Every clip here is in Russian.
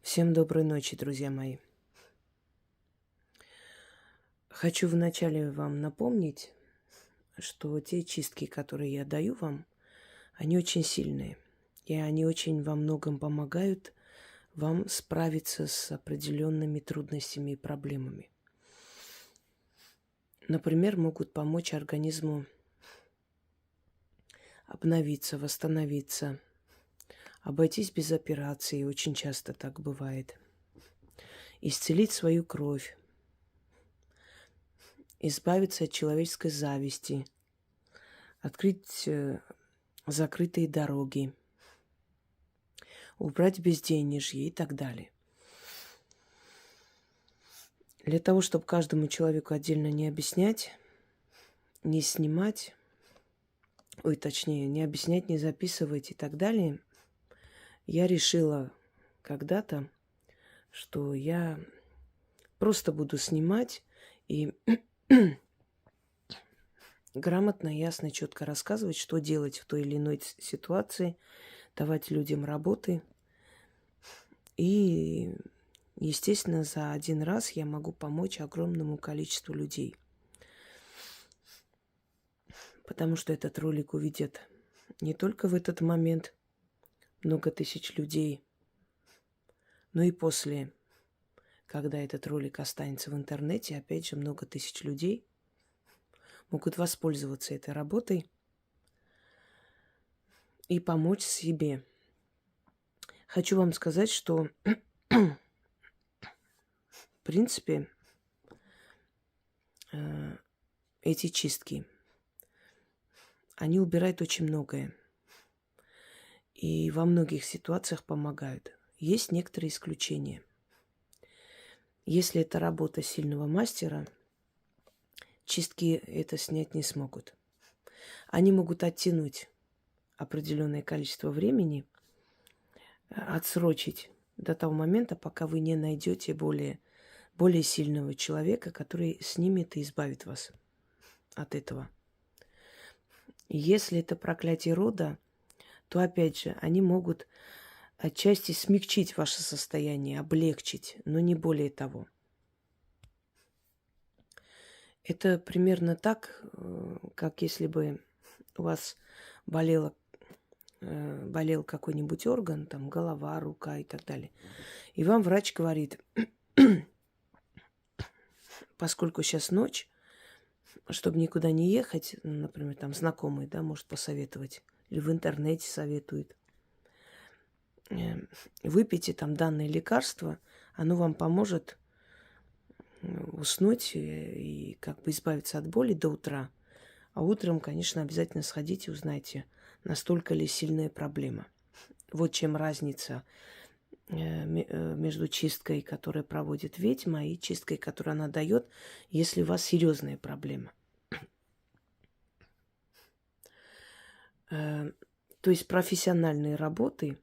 Всем доброй ночи, друзья мои. Хочу вначале вам напомнить, что те чистки, которые я даю вам, они очень сильные. И они очень во многом помогают вам справиться с определенными трудностями и проблемами. Например, могут помочь организму обновиться, восстановиться, обойтись без операции, очень часто так бывает, исцелить свою кровь, избавиться от человеческой зависти, открыть закрытые дороги, убрать безденежье и так далее. Для того, чтобы каждому человеку отдельно не объяснять, не снимать, точнее, не объяснять, не записывать и так далее, я решила когда-то, что я просто буду снимать и грамотно, ясно, четко рассказывать, что делать в той или иной ситуации, давать людям работы. И, естественно, за один раз я могу помочь огромному количеству людей. Потому что этот ролик увидят не только в этот момент много тысяч людей, но и после, когда этот ролик останется в интернете, опять же, много тысяч людей могут воспользоваться этой работой и помочь себе. Хочу вам сказать, что, в принципе, эти чистки, они убирают очень многое. И во многих ситуациях помогают. Есть некоторые исключения. Если это работа сильного мастера, чистки это снять не смогут. Они могут оттянуть определенное количество времени, отсрочить до того момента, пока вы не найдете более сильного человека, который снимет и избавит вас от этого. Если это проклятие рода, то, опять же, они могут отчасти смягчить ваше состояние, облегчить, но не более того. Это примерно так, как если бы у вас болел какой-нибудь орган, там голова, рука и так далее. И вам врач говорит, поскольку сейчас ночь, чтобы никуда не ехать, например, там знакомый, да, может посоветовать, или в интернете советует, выпейте там данное лекарство, оно вам поможет уснуть и как бы избавиться от боли до утра. А утром, конечно, обязательно сходите и узнайте, настолько ли сильная проблема. Вот чем разница между чисткой, которую проводит ведьма, и чисткой, которую она дает, если у вас серьезная проблема. То есть профессиональные работы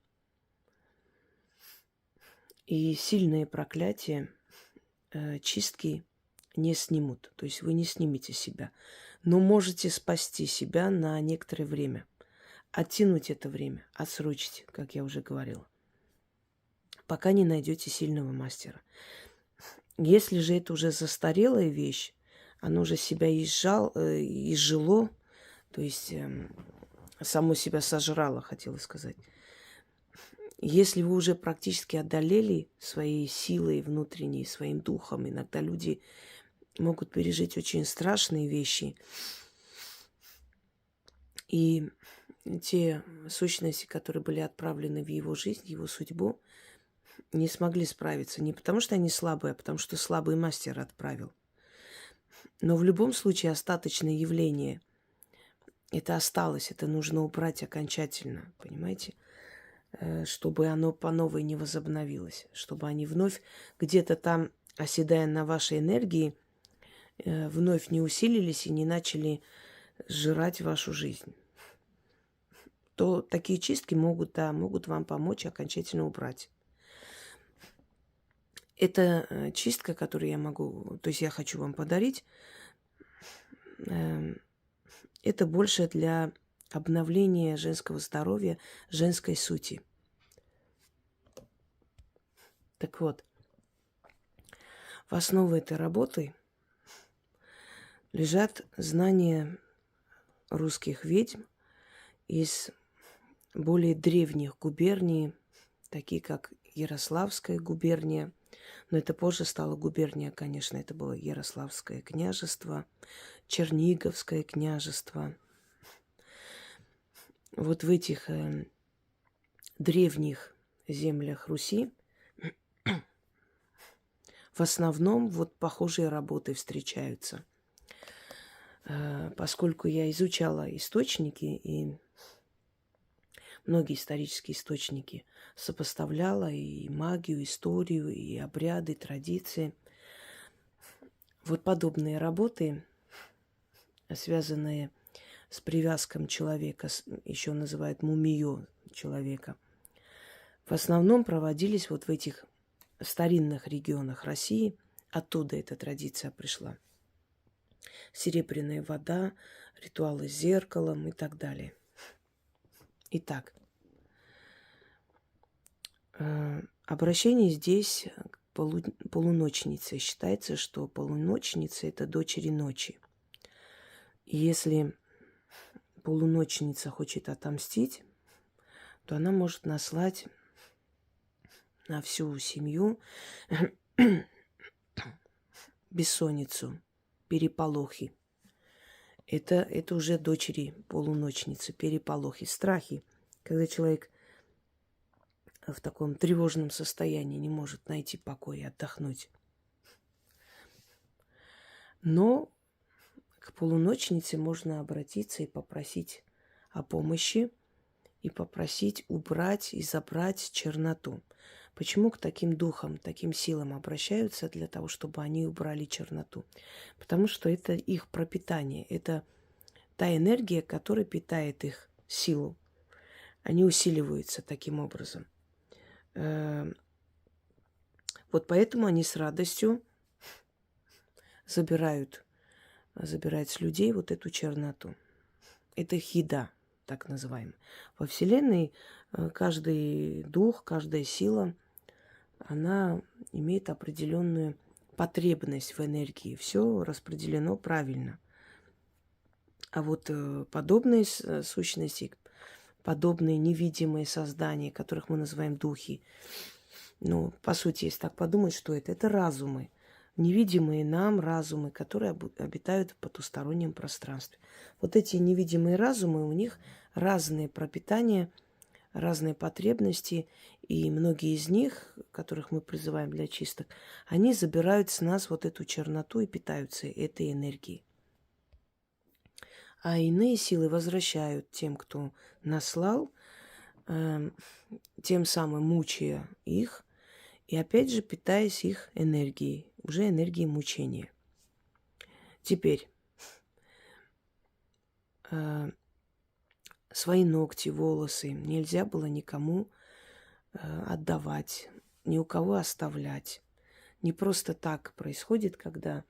и сильные проклятия чистки не снимут. То есть вы не снимете себя. Но можете спасти себя на некоторое время. Оттянуть это время, отсрочить, как я уже говорила, пока не найдете сильного мастера. Если же это уже застарелая вещь, оно уже себя изжило, то есть само себя сожрало, хотела сказать. Если вы уже практически одолели своей силой внутренней, своим духом, иногда люди могут пережить очень страшные вещи, и те сущности, которые были отправлены в его жизнь, в его судьбу, не смогли справиться. Не потому, что они слабые, а потому, что слабый мастер отправил. Но в любом случае остаточное явление это осталось, это нужно убрать окончательно, понимаете? Чтобы оно по новой не возобновилось, чтобы они вновь где-то там, оседая на вашей энергии, вновь не усилились и не начали сжирать вашу жизнь. То такие чистки могут вам помочь окончательно убрать. Это чистка, которую я хочу вам подарить, это больше для обновления женского здоровья, женской сути. Так вот, в основе этой работы лежат знания русских ведьм из более древних губерний, такие как Ярославская губерния. Но это позже стало губерния, конечно, это было Ярославское княжество, Черниговское княжество. Вот в этих древних землях Руси в основном вот похожие работы встречаются. Поскольку я изучала источники и многие исторические источники, сопоставляла и магию, историю, и обряды, традиции. Вот подобные работы, связанные с привязком человека, еще называют мумиё человека, в основном проводились вот в этих старинных регионах России. Оттуда эта традиция пришла. Серебряная вода, ритуалы с зеркалом и так далее. Итак, обращение здесь к полуночнице. Считается, что полуночница – это дочери ночи. И если полуночница хочет отомстить, то она может наслать на всю семью бессонницу, переполохи. Это уже дочери полуночницы, переполохи, страхи, когда человек в таком тревожном состоянии не может найти покой и отдохнуть. Но к полуночнице можно обратиться и попросить о помощи, и попросить убрать и забрать черноту. Почему к таким духам, таким силам обращаются? Для того, чтобы они убрали черноту. Потому что это их пропитание, это та энергия, которая питает их силу. Они усиливаются таким образом. Вот поэтому они с радостью забирают с людей вот эту черноту. Это хида, так называемая. Во Вселенной каждый дух, каждая сила, она имеет определенную потребность в энергии. Все распределено правильно. А вот подобные сущности, подобные невидимые создания, которых мы называем духи, ну, по сути, если так подумать, что это? Это разумы. Невидимые нам разумы, которые обитают в потустороннем пространстве. Вот эти невидимые разумы, у них разные пропитания, разные потребности, и многие из них, которых мы призываем для чисток, они забирают с нас вот эту черноту и питаются этой энергией. А иные силы возвращают тем, кто наслал, тем самым мучая их, и опять же питаясь их энергией, уже энергией мучения. Теперь свои ногти, волосы нельзя было никому отдавать, ни у кого оставлять. Не просто так происходит, когда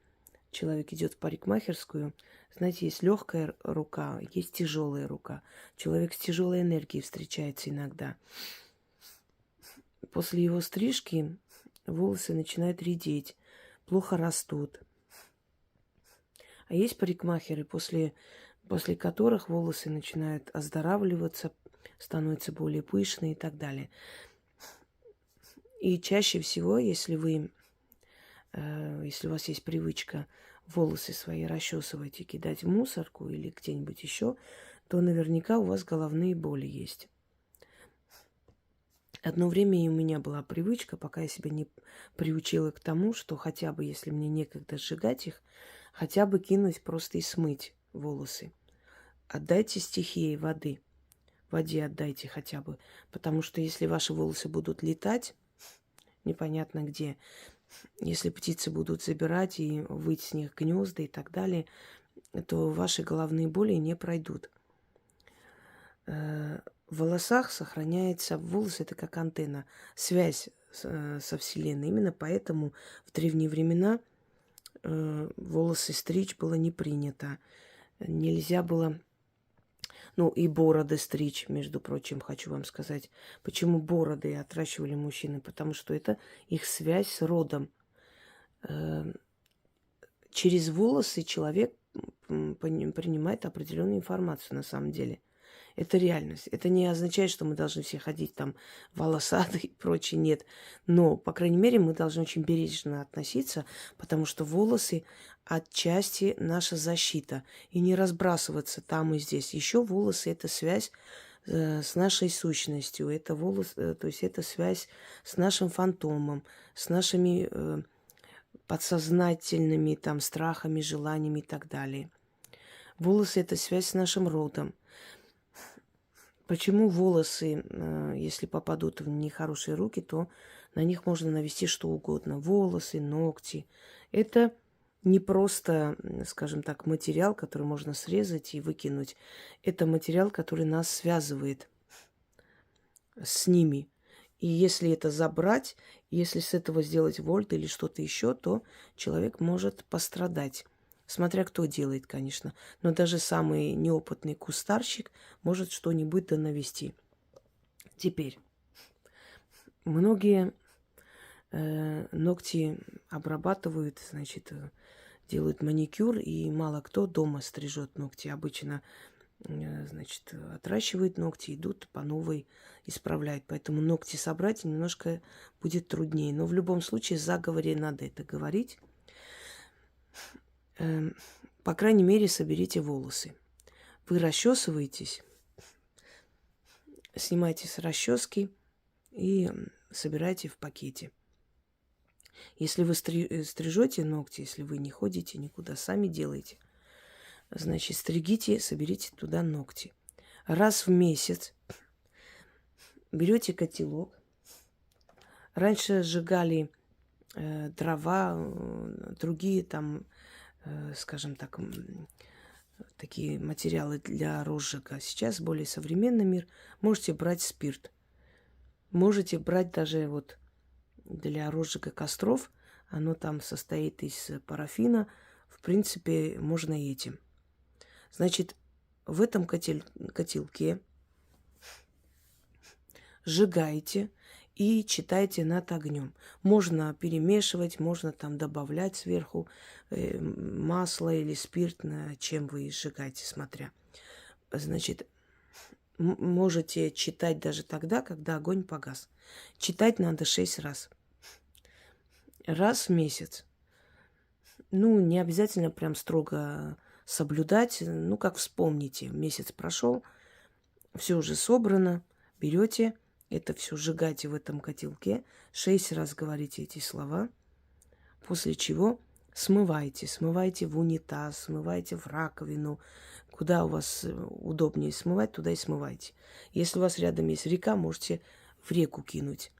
человек идет в парикмахерскую. Знаете, есть легкая рука, есть тяжелая рука. Человек с тяжелой энергией встречается иногда. После его стрижки волосы начинают редеть, плохо растут. А есть парикмахеры, после которых волосы начинают оздоравливаться, становятся более пышные и так далее. И чаще всего, если у вас есть привычка волосы свои расчесывать и кидать в мусорку или где-нибудь еще, то наверняка у вас головные боли есть. Одно время и у меня была привычка, пока я себя не приучила к тому, что хотя бы, если мне некогда сжигать их, хотя бы кинуть просто и смыть волосы. Отдайте стихии воды. Воде отдайте хотя бы. Потому что если ваши волосы будут летать, непонятно где, если птицы будут забирать и выть с них гнезда и так далее, то ваши головные боли не пройдут. В волосах сохраняется, волосы это как антенна, связь со Вселенной. Именно поэтому в древние времена волосы стричь было не принято. Нельзя было Ну, и бороды стричь, между прочим, хочу вам сказать. Почему бороды отращивали мужчины? Потому что это их связь с родом. Э, Через волосы человек принимает определенную информацию на самом деле. Это реальность. Это не означает, что мы должны все ходить там волосатые и прочее. Нет. Но, по крайней мере, мы должны очень бережно относиться, потому что волосы отчасти наша защита. И не разбрасываться там и здесь. Еще волосы – это связь с нашей сущностью. Это то есть это связь с нашим фантомом, с нашими подсознательными там страхами, желаниями и так далее. Волосы – это связь с нашим родом. Почему волосы, если попадут в нехорошие руки, то на них можно навести что угодно. Волосы, ногти. Это не просто, скажем так, материал, который можно срезать и выкинуть. Это материал, который нас связывает с ними. И если это забрать, если с этого сделать вольт или что-то еще, то человек может пострадать. Смотря кто делает, конечно. Но даже самый неопытный кустарщик может что-нибудь да навести. Теперь, многие ногти обрабатывают, значит, делают маникюр, и мало кто дома стрижет ногти. Обычно, значит, отращивают ногти, идут по новой, исправляют. Поэтому ногти собрать немножко будет труднее. Но в любом случае, в заговоре надо это говорить. По крайней мере, соберите волосы. Вы расчесываетесь, снимайте с расчески и собирайте в пакете. Если вы стрижете ногти, если вы не ходите никуда, сами делаете, значит, стригите, соберите туда ногти. Раз в месяц берете котелок. Раньше сжигали дрова, другие там, скажем так, такие материалы для розжига. Сейчас более современный мир. Можете брать спирт. Можете брать даже вот для розжига костров. Оно там состоит из парафина. В принципе, можно и этим. Значит, в этом котелке сжигаете и читайте над огнем. Можно перемешивать, можно там добавлять сверху масло или спирт, на чем вы сжигаете, смотря. Значит, можете читать даже тогда, когда огонь погас. Читать надо 6 раз. Раз в месяц. Ну, не обязательно прям строго соблюдать. Ну, как вспомните, месяц прошел, все уже собрано, берете это все, сжигаете в этом котелке, 6 раз говорите эти слова, после чего смываете в унитаз, смываете в раковину, куда у вас удобнее смывать, туда и смывайте. Если у вас рядом есть река, можете в реку кинуть.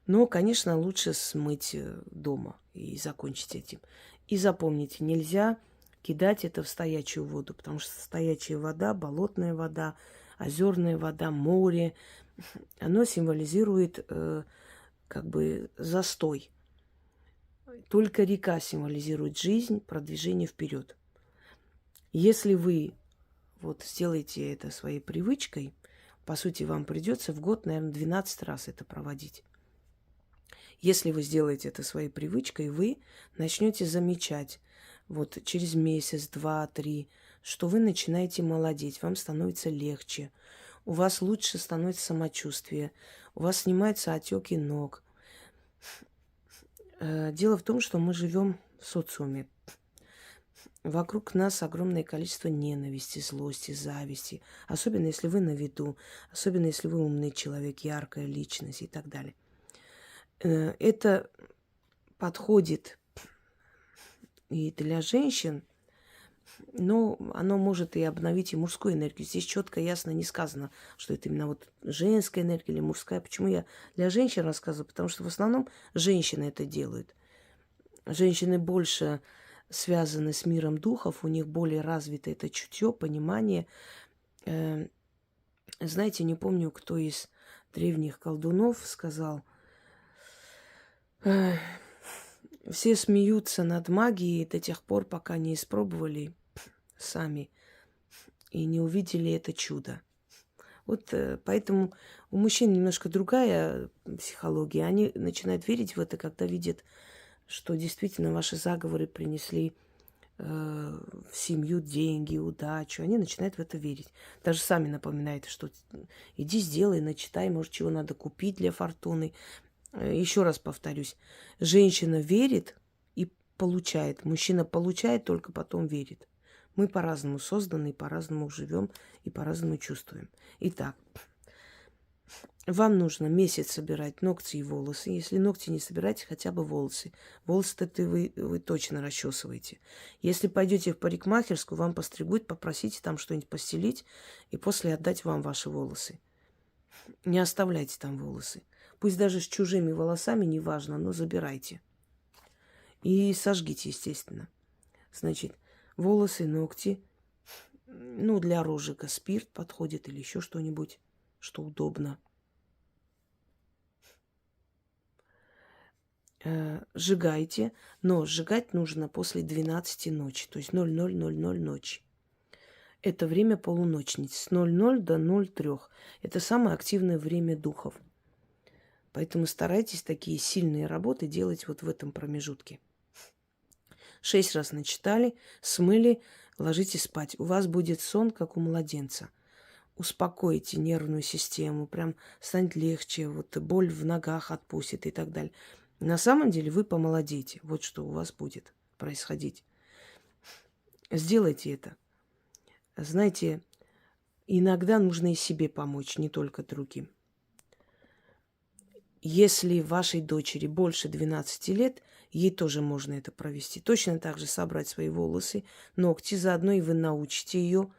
Но, конечно, лучше смыть дома и закончить этим. И запомните, нельзя кидать это в стоячую воду, потому что стоячая вода, болотная вода, озерная вода, море, оно символизирует как бы застой. Только река символизирует жизнь, продвижение вперед. Если вы вот сделаете это своей привычкой, по сути, вам придется в год, наверное, 12 раз это проводить. Если вы сделаете это своей привычкой, вы начнете замечать вот через месяц, два, три, что вы начинаете молодеть, вам становится легче, у вас лучше становится самочувствие, у вас снимаются отеки ног. Дело в том, что мы живем в социуме. Вокруг нас огромное количество ненависти, злости, зависти. Особенно, если вы на виду, особенно, если вы умный человек, яркая личность и так далее. Это подходит и для женщин, но оно может и обновить и мужскую энергию. Здесь четко, ясно не сказано, что это именно вот женская энергия или мужская. Почему я для женщин рассказываю? Потому что в основном женщины это делают. Женщины больше связаны с миром духов, у них более развито это чутье, понимание. Знаете, не помню, кто из древних колдунов сказал, все смеются над магией до тех пор, пока не испробовали сами. и не увидели это чудо. Вот поэтому у мужчин немножко другая психология. Они начинают верить в это, когда видят, что действительно ваши заговоры принесли в семью деньги, удачу. Они начинают в это верить. Даже сами напоминают, что иди сделай, начитай, может, чего надо купить для фортуны. Еще раз повторюсь, женщина верит и получает. Мужчина получает, только потом верит. Мы по-разному созданы, по-разному живем и по-разному чувствуем. Итак, вам нужно месяц собирать ногти и волосы. Если ногти не собираете, хотя бы волосы. Волосы-то вы точно расчесываете. Если пойдете в парикмахерскую, вам постригут, попросите там что-нибудь постелить и после отдать вам ваши волосы. Не оставляйте там волосы. Пусть даже с чужими волосами, неважно, но забирайте. И сожгите, естественно. Значит, волосы, ногти. Ну, для розжига спирт подходит или еще что-нибудь, что удобно. Сжигайте, но сжигать нужно после 12 ночи, то есть 00:00 ночи. Это время полуночниц, с 00 до 03. Это самое активное время духов. Поэтому старайтесь такие сильные работы делать вот в этом промежутке. 6 раз начитали, смыли, ложитесь спать. У вас будет сон, как у младенца. Успокойте нервную систему, прям станет легче, вот боль в ногах отпустит и так далее. На самом деле вы помолодеете. Вот что у вас будет происходить. Сделайте это. Знаете, иногда нужно и себе помочь, не только другим. Если вашей дочери больше 12 лет, ей тоже можно это провести. Точно так же собрать свои волосы, ногти, заодно и вы научите ее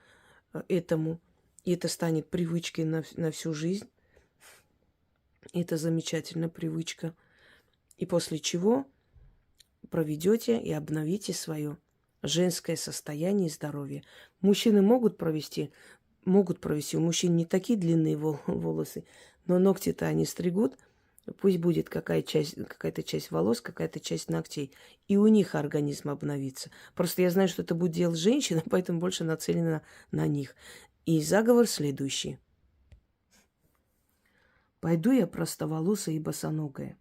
этому. И это станет привычкой на всю жизнь. Это замечательная привычка. И после чего проведете и обновите свое женское состояние и здоровье. Мужчины могут провести. У мужчин не такие длинные волосы, но ногти-то они стригут. Пусть будет какая-то часть волос, какая-то часть ногтей. И у них организм обновится. Просто я знаю, что это будет делать женщина, поэтому больше нацелена на них. И заговор следующий. Пойду я простоволосая и босоногая.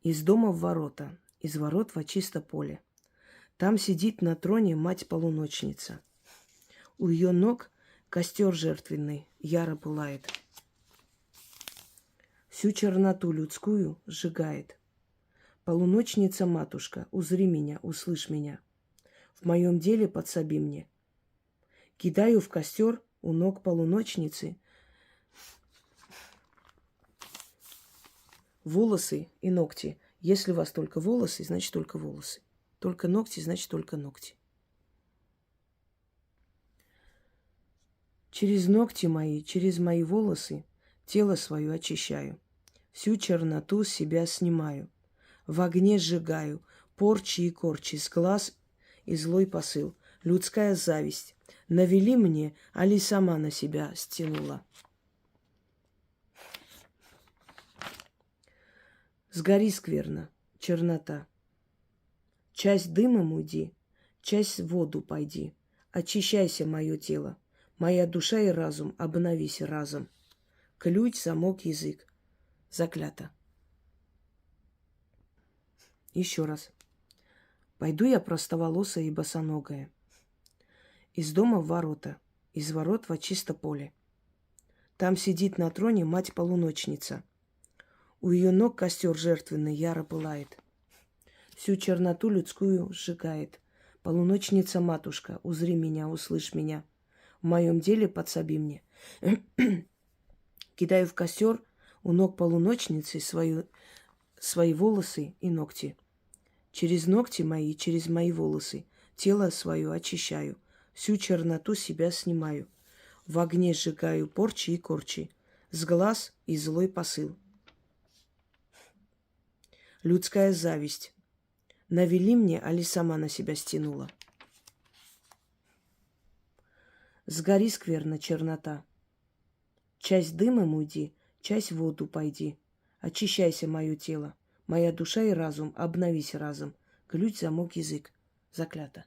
Из дома в ворота, из ворот во чисто поле. Там сидит на троне мать-полуночница. У ее ног костер жертвенный яро пылает. Всю черноту людскую сжигает. Полуночница-матушка, узри меня, услышь меня. В моем деле подсоби мне. Кидаю в костер у ног полуночницы волосы и ногти. Если у вас только волосы, значит только волосы. Только ногти, значит только ногти. Через ногти мои, через мои волосы тело свое очищаю. Всю черноту с себя снимаю. В огне сжигаю порчи и корчи, с глаз и злой посыл. Людская зависть. Навели мне, али сама на себя стянула. Сгори скверно, чернота. Часть дымом уйди, часть в воду пойди. Очищайся, мое тело. Моя душа и разум, обновись разом. Ключ, замок, язык. Заклято. Еще раз. Пойду я простоволосая и босоногая. Из дома в ворота, из ворот во чисто поле. Там сидит на троне мать-полуночница. У ее ног костер жертвенный яро пылает. Всю черноту людскую сжигает. Полуночница-матушка, узри меня, услышь меня. В моем деле подсоби мне. Кидаю в костер у ног полуночницы свои волосы и ногти. Через ногти мои, через мои волосы тело свое очищаю. Всю черноту себя снимаю. В огне сжигаю порчи и корчи. С глаз и злой посыл. Людская зависть. Навели мне, али сама на себя стянула. Сгори скверно, чернота. Часть дымом уйди, часть в воду пойди. Очищайся, мое тело. Моя душа и разум, обновись разом. Ключ, замок, язык. Заклято.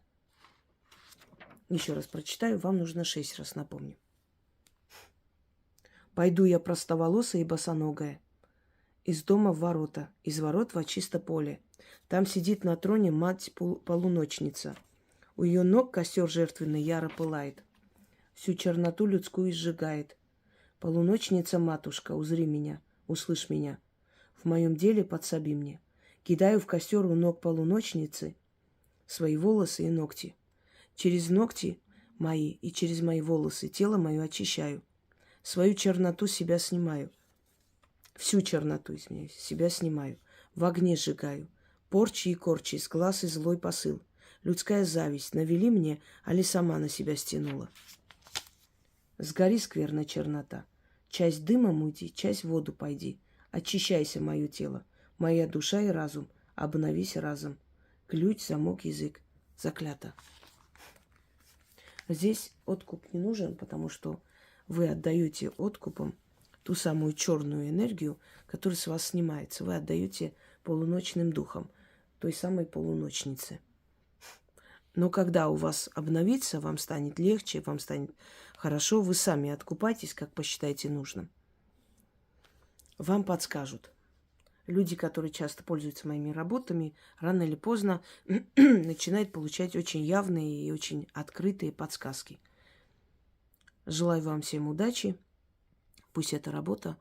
Еще раз прочитаю, вам нужно 6 раз напомню. Пойду я простоволосая и босоногая, из дома в ворота, из ворот во чисто поле. Там сидит на троне мать-полуночница. У ее ног костер жертвенный яро пылает, всю черноту людскую сжигает. Полуночница-матушка, узри меня, услышь меня, в моем деле подсоби мне. Кидаю в костер у ног полуночницы свои волосы и ногти. Через ногти мои и через мои волосы тело мое очищаю. Свою черноту себя снимаю. Всю черноту, извиняюсь, себя снимаю. В огне сжигаю. Порчи и корчи, с глаз и злой посыл. Людская зависть навели мне, али сама на себя стянула. Сгори, скверная чернота. Часть дымом уйди, часть в воду пойди. Очищайся, мое тело, моя душа и разум. Обновись разом. Ключ, замок, язык. Заклято. Здесь откуп не нужен, потому что вы отдаете откупом ту самую черную энергию, которая с вас снимается. Вы отдаете полуночным духам, той самой полуночнице. Но когда у вас обновится, вам станет легче, вам станет хорошо, вы сами откупайтесь, как посчитаете нужным. Вам подскажут. Люди, которые часто пользуются моими работами, рано или поздно начинают получать очень явные и очень открытые подсказки. Желаю вам всем удачи. Пусть эта работа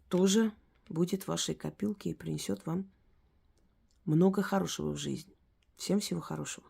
тоже будет в вашей копилке и принесет вам много хорошего в жизнь. Всем всего хорошего.